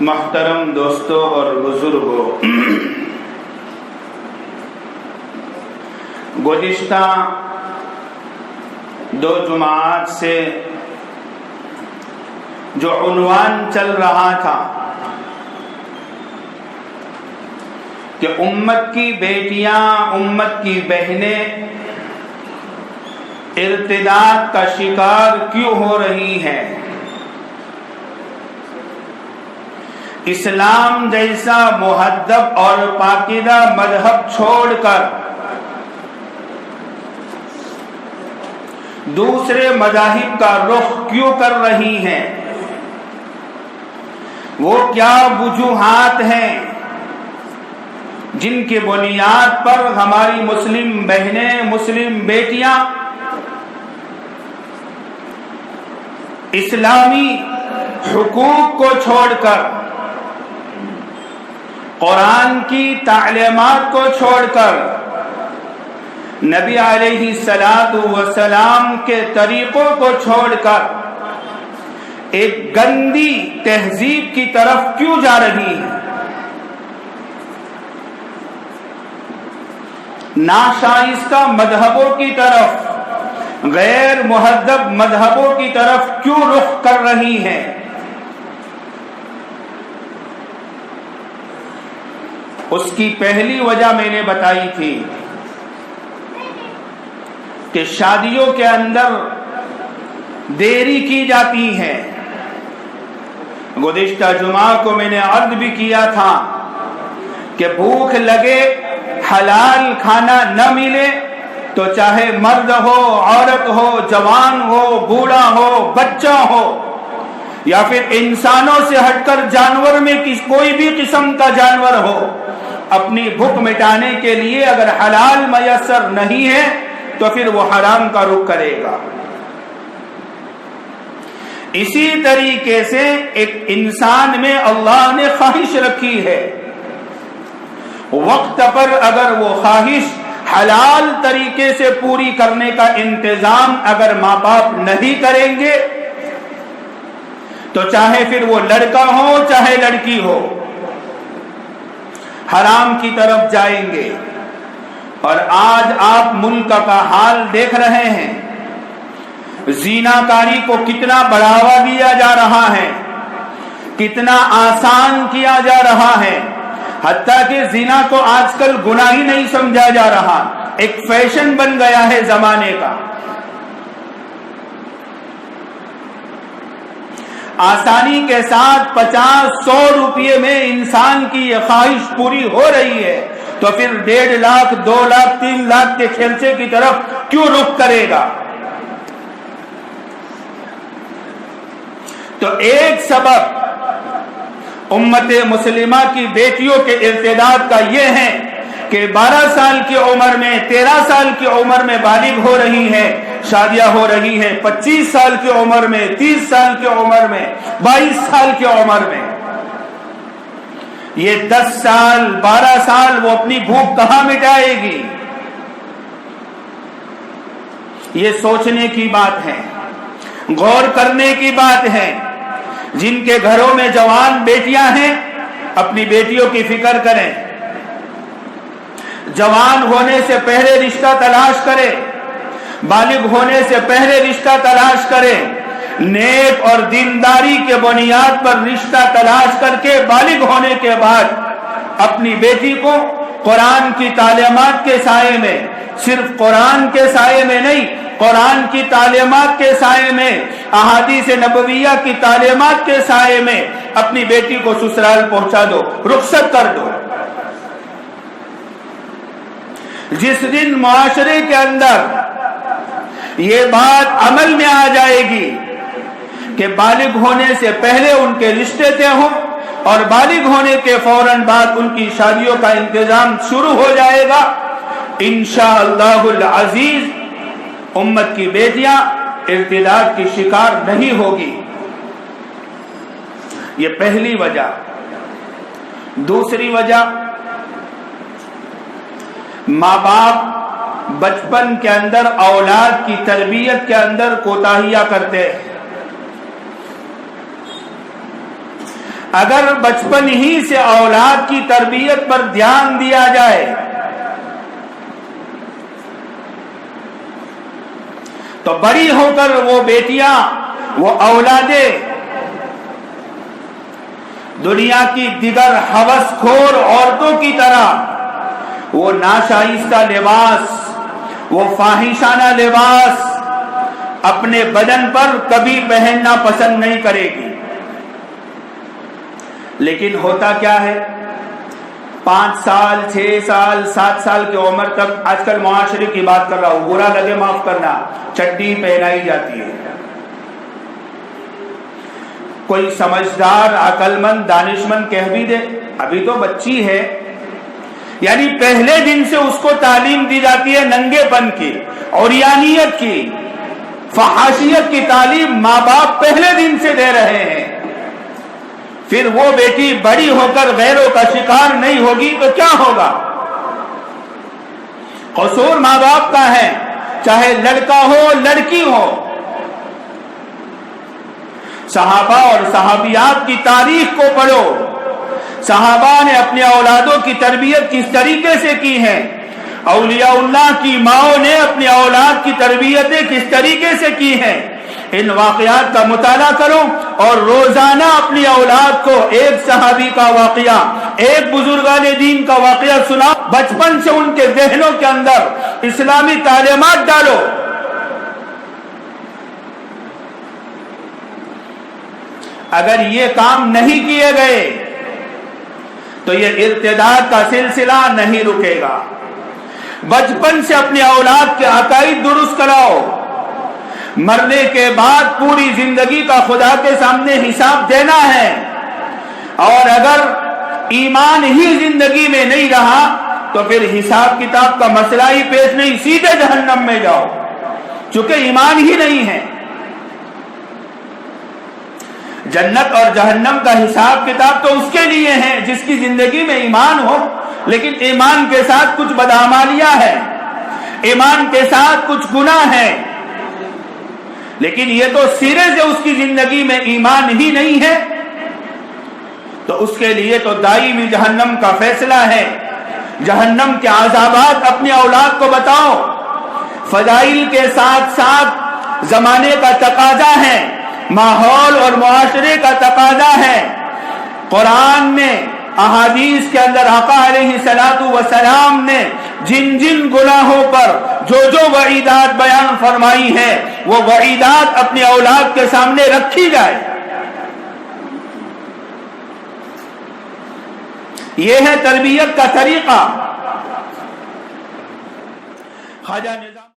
محترم دوستوں اور بزرگوں، گزشتہ 2 جمعات سے جو عنوان چل رہا تھا کہ امت کی بیٹیاں، امت کی بہنیں ارتداد کا شکار کیوں ہو رہی ہیں، اسلام جیسا مہذب اور پاکیزہ مذہب چھوڑ کر دوسرے مذاہب کا رخ کیوں کر رہی ہیں، وہ کیا وجوہات ہیں جن کی بنیاد پر ہماری مسلم بہنیں، مسلم بیٹیاں اسلامی حقوق کو چھوڑ کر، قرآن کی تعلیمات کو چھوڑ کر، نبی علیہ السلام کے طریقوں کو چھوڑ کر ایک گندی تہذیب کی طرف کیوں جا رہی ہے، ناشائستہ مذہبوں کی طرف، غیر مہذب مذہبوں کی طرف کیوں رخ کر رہی ہیں۔ اس کی پہلی وجہ میں نے بتائی تھی کہ شادیوں کے اندر دیری کی جاتی ہے۔ گزشتہ جمعہ کو میں نے عرض بھی کیا تھا کہ بھوک لگے، حلال کھانا نہ ملے تو چاہے مرد ہو، عورت ہو، جوان ہو، بوڑھا ہو، بچہ ہو، یا پھر انسانوں سے ہٹ کر جانور میں کوئی بھی قسم کا جانور ہو، اپنی بھوک مٹانے کے لیے اگر حلال میسر نہیں ہے تو پھر وہ حرام کا رخ کرے گا۔ اسی طریقے سے ایک انسان میں اللہ نے خواہش رکھی ہے، وقت پر اگر وہ خواہش حلال طریقے سے پوری کرنے کا انتظام اگر ماں باپ نہیں کریں گے تو چاہے پھر وہ لڑکا ہو چاہے لڑکی ہو، حرام کی طرف جائیں گے۔ اور آج آپ ملک کا حال دیکھ رہے ہیں، زیناکاری کو کتنا بڑھاوا دیا جا رہا ہے، کتنا آسان کیا جا رہا ہے، حتیٰ کہ زنا کو آج کل گناہ ہی نہیں سمجھا جا رہا، ایک فیشن بن گیا ہے زمانے کا۔ آسانی کے ساتھ 50-100 روپے میں انسان کی یہ خواہش پوری ہو رہی ہے تو پھر 1.5 لاکھ 2 لاکھ 3 لاکھ کے خرچے کی طرف کیوں رخ کرے گا؟ تو ایک سبب امت مسلمہ کی بیٹیوں کے ارتداد کا یہ ہے کہ 12 سال کی عمر میں، 13 سال کی عمر میں بالغ ہو رہی ہیں، شادیاں ہو رہی ہیں 25 سال کی عمر میں، 30 سال کی عمر میں، 22 سال کی عمر میں۔ یہ 10 سال 12 سال وہ اپنی بھوک کہاں مٹائے گی؟ یہ سوچنے کی بات ہے، غور کرنے کی بات ہے۔ جن کے گھروں میں جوان بیٹیاں ہیں اپنی بیٹیوں کی فکر کریں، جوان ہونے سے پہلے رشتہ تلاش کریں، بالغ ہونے سے پہلے رشتہ تلاش کریں، نیک اور دینداری کے بنیاد پر رشتہ تلاش کر کے بالغ ہونے کے بعد اپنی بیٹی کو قرآن کی تعلیمات کے سائے میں، صرف قرآن کے سائے میں نہیں، قرآن کی تعلیمات کے سائے میں، احادیث نبویہ کی تعلیمات کے سائے میں اپنی بیٹی کو سسرال پہنچا دو، رخصت کر دو۔ جس دن معاشرے کے اندر یہ بات عمل میں آ جائے گی کہ بالغ ہونے سے پہلے ان کے رشتے طے ہوں اور بالغ ہونے کے فوراً بعد ان کی شادیوں کا انتظام شروع ہو جائے گا، انشاءاللہ العزیز امت کی بیٹیاں ارتداد کی شکار نہیں ہوگی۔ یہ پہلی وجہ۔ دوسری وجہ، ماں باپ بچپن کے اندر اولاد کی تربیت کے اندر کوتاہیاں کرتے ہیں۔ اگر بچپن ہی سے اولاد کی تربیت پر دھیان دیا جائے تو بڑی ہو کر وہ بیٹیاں، وہ اولادیں دنیا کی دیگر ہوس خور عورتوں کی طرح وہ ناشائستہ لباس، وہ فاحشانہ لباس اپنے بدن پر کبھی پہننا پسند نہیں کرے گی۔ لیکن ہوتا کیا ہے، 5 سال 6 سال 7 سال کی عمر تک، آج کل معاشرے کی بات کر رہا ہوں، برا لگے معاف کرنا، چڈی پہنائی جاتی ہے۔ کوئی سمجھدار عقل مند دانش مند کہہ بھی دے ابھی تو بچی ہے، یعنی پہلے دن سے اس کو تعلیم دی جاتی ہے ننگے پن کی، عریانیت کی، فحاشیت کی تعلیم ماں باپ پہلے دن سے دے رہے ہیں۔ پھر وہ بیٹی بڑی ہو کر غیروں کا شکار نہیں ہوگی تو کیا ہوگا؟ قصور ماں باپ کا ہے، چاہے لڑکا ہو لڑکی ہو۔ صحابہ اور صحابیات کی تاریخ کو پڑھو، صحابہ نے اپنے اولادوں کی تربیت کس طریقے سے کی ہے، اولیاء اللہ کی ماؤں نے اپنی اولاد کی تربیتیں کس طریقے سے کی ہیں۔ ان واقعات کا مطالعہ کرو اور روزانہ اپنی اولاد کو ایک صحابی کا واقعہ، ایک بزرگان دین کا واقعہ سنا، بچپن سے ان کے ذہنوں کے اندر اسلامی تعلیمات ڈالو۔ اگر یہ کام نہیں کیے گئے تو یہ ارتداد کا سلسلہ نہیں رکے گا۔ بچپن سے اپنی اولاد کے عقائد درست کراؤ، مرنے کے بعد پوری زندگی کا خدا کے سامنے حساب دینا ہے، اور اگر ایمان ہی زندگی میں نہیں رہا تو پھر حساب کتاب کا مسئلہ ہی پیش نہیں، سیدھے جہنم میں جاؤ، چونکہ ایمان ہی نہیں ہے۔ جنت اور جہنم کا حساب کتاب تو اس کے لیے ہے جس کی زندگی میں ایمان ہو، لیکن ایمان کے ساتھ کچھ بدعمالیاں ہے، ایمان کے ساتھ کچھ گناہ ہے، لیکن یہ تو سرے سے اس کی زندگی میں ایمان ہی نہیں ہے، تو اس کے لیے تو دائمی جہنم کا فیصلہ ہے۔ جہنم کے عذابات اپنی اولاد کو بتاؤ، فضائل کے ساتھ ساتھ زمانے کا تقاضا ہے، ماحول اور معاشرے کا تقاضا ہے۔ قرآن میں، احادیث کے اندر آقا علیہ الصلوۃ والسلام نے جن جن گناہوں پر جو جو وعیدات بیان فرمائی ہیں، وہ وعیدات اپنی اولاد کے سامنے رکھی جائے۔ یہ ہے تربیت کا طریقہ۔ خواجہ